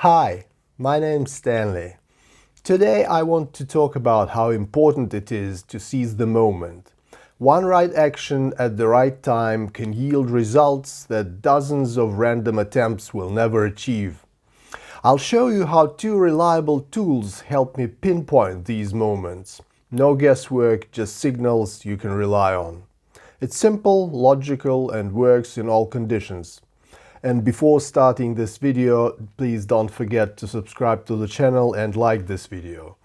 Hi, my name's Stanley. Today I want to talk about how important it is to seize the moment. One right action at the right time can yield results that dozens of random attempts will never achieve. I'll show you how two reliable tools help me pinpoint these moments. No guesswork, just signals you can rely on. It's simple, logical, and works in all conditions. And before starting this video, please don't forget to subscribe to the channel and like this video.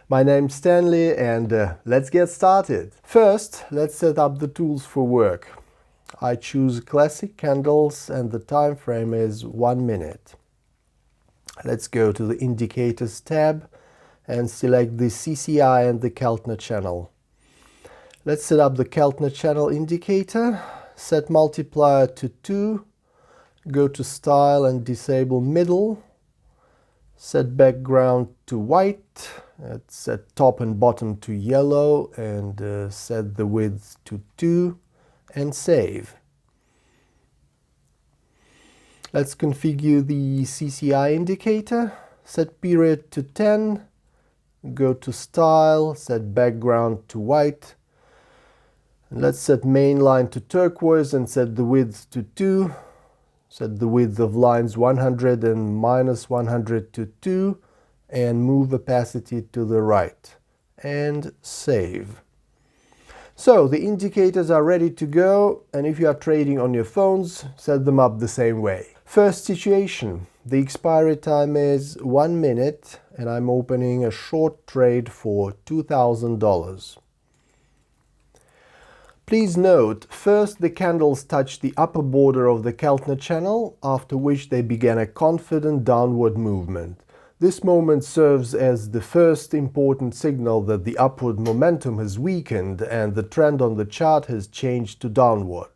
My name's Stanley and let's get started. First, let's set up the tools for work. I choose classic candles and the time frame is 1 minute. Let's go to the Indicators tab and select the CCI and the Keltner channel. Let's set up the Keltner channel indicator, set multiplier to 2, go to Style and disable Middle, set background to white, set top and bottom to yellow, and set the width to 2 and save. Let's configure the CCI indicator, set period to 10, go to Style, set background to white, and let's set main line to turquoise and set the width to 2. Set the width of lines 100 and minus 100 to 2 and move opacity to the right and save. So the indicators are ready to go, and if you are trading on your phones, set them up the same way. First situation, the expiry time is 1 minute and I'm opening a short trade for $2,000. Please note, first the candles touch the upper border of the Keltner channel, after which they began a confident downward movement. This moment serves as the first important signal that the upward momentum has weakened and the trend on the chart has changed to downward.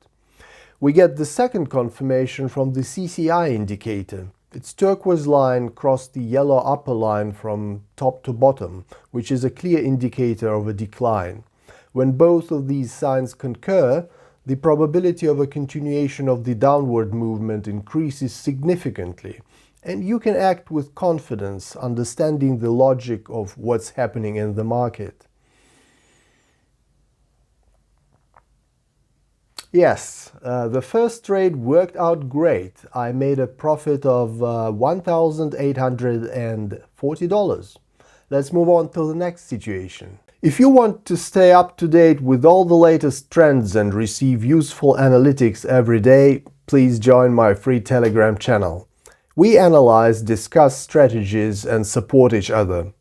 We get the second confirmation from the CCI indicator. Its turquoise line crossed the yellow upper line from top to bottom, which is a clear indicator of a decline. When both of these signs concur, the probability of a continuation of the downward movement increases significantly, and you can act with confidence, understanding the logic of what's happening in the market. Yes, the first trade worked out great. I made a profit of $1,840. Let's move on to the next situation. If you want to stay up to date with all the latest trends and receive useful analytics every day, please join my free Telegram channel. We analyze, discuss strategies and support each other.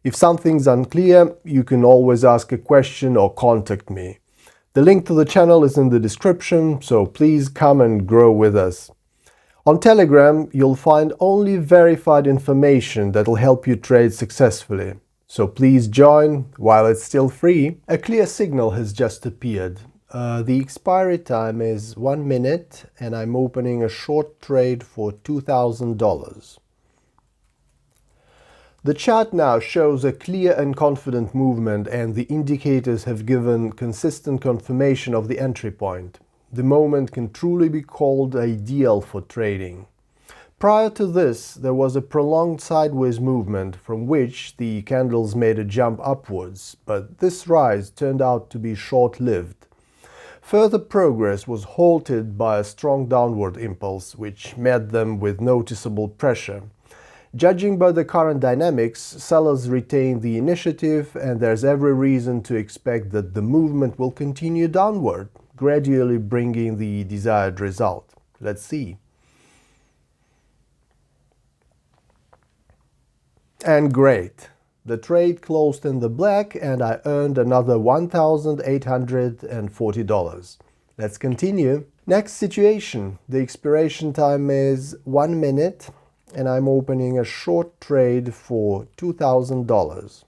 If something's unclear, you can always ask a question or contact me. The link to the channel is in the description, so please come and grow with us. On Telegram, you'll find only verified information that'll help you trade successfully. So please join while it's still free. A clear signal has just appeared. The expiry time is 1 minute and I'm opening a short trade for $2,000. The chart now shows a clear and confident movement, and the indicators have given consistent confirmation of the entry point. The moment can truly be called ideal for trading. Prior to this, there was a prolonged sideways movement from which the candles made a jump upwards, but this rise turned out to be short-lived. Further progress was halted by a strong downward impulse, which met them with noticeable pressure. Judging by the current dynamics, sellers retain the initiative, and there's every reason to expect that the movement will continue downward, gradually bringing the desired result. Let's see. And great! The trade closed in the black and I earned another $1,840. Let's continue. Next situation. The expiration time is 1 minute and I'm opening a short trade for $2,000.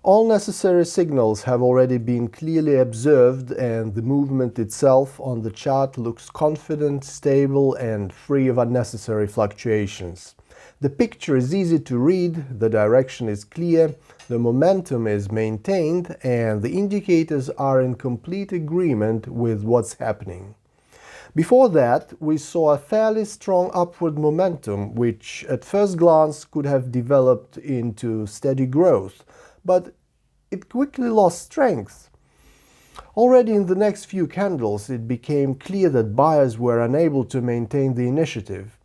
All necessary signals have already been clearly observed and the movement itself on the chart looks confident, stable and free of unnecessary fluctuations. The picture is easy to read, the direction is clear, the momentum is maintained, and the indicators are in complete agreement with what's happening. Before that, we saw a fairly strong upward momentum, which at first glance could have developed into steady growth, but it quickly lost strength. Already in the next few candles, it became clear that buyers were unable to maintain the initiative.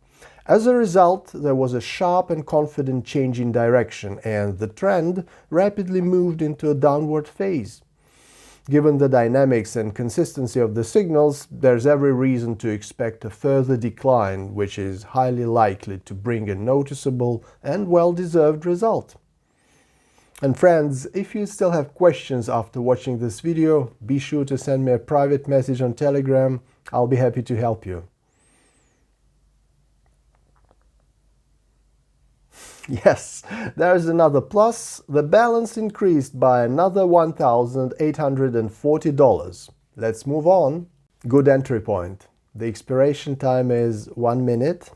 As a result, there was a sharp and confident change in direction, and the trend rapidly moved into a downward phase. Given the dynamics and consistency of the signals, there's every reason to expect a further decline, which is highly likely to bring a noticeable and well-deserved result. And friends, if you still have questions after watching this video, be sure to send me a private message on Telegram. I'll be happy to help you. Yes, there's another plus. The balance increased by another $1,840. Let's move on. Good entry point. The expiration time is 1 minute,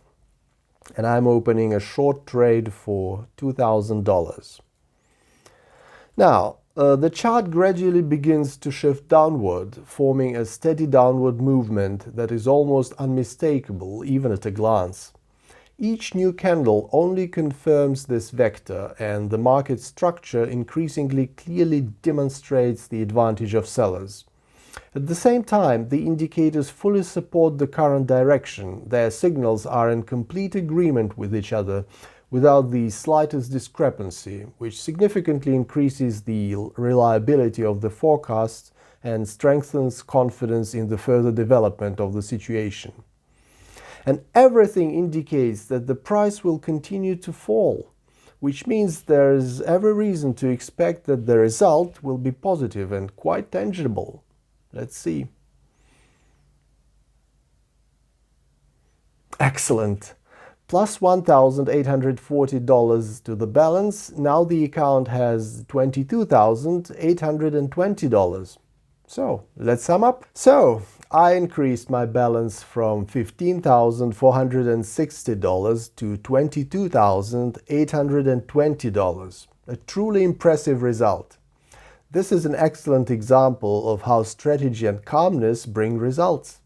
and I'm opening a short trade for $2,000. Now, the chart gradually begins to shift downward, forming a steady downward movement that is almost unmistakable even at a glance. Each new candle only confirms this vector, and the market structure increasingly clearly demonstrates the advantage of sellers. At the same time, the indicators fully support the current direction. Their signals are in complete agreement with each other, without the slightest discrepancy, which significantly increases the reliability of the forecast and strengthens confidence in the further development of the situation. And everything indicates that the price will continue to fall, which means there is every reason to expect that the result will be positive and quite tangible. Let's see. Excellent! Plus $1,840 to the balance. Now the account has $22,820. So, let's sum up. So, I increased my balance from $15,460 to $22,820. A truly impressive result. This is an excellent example of how strategy and calmness bring results.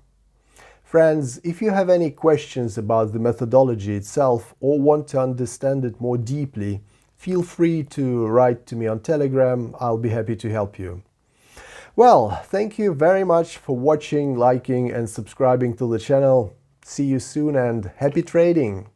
Friends, if you have any questions about the methodology itself or want to understand it more deeply, feel free to write to me on Telegram. I'll be happy to help you. Well, thank you very much for watching, liking and subscribing to the channel. See you soon and happy trading!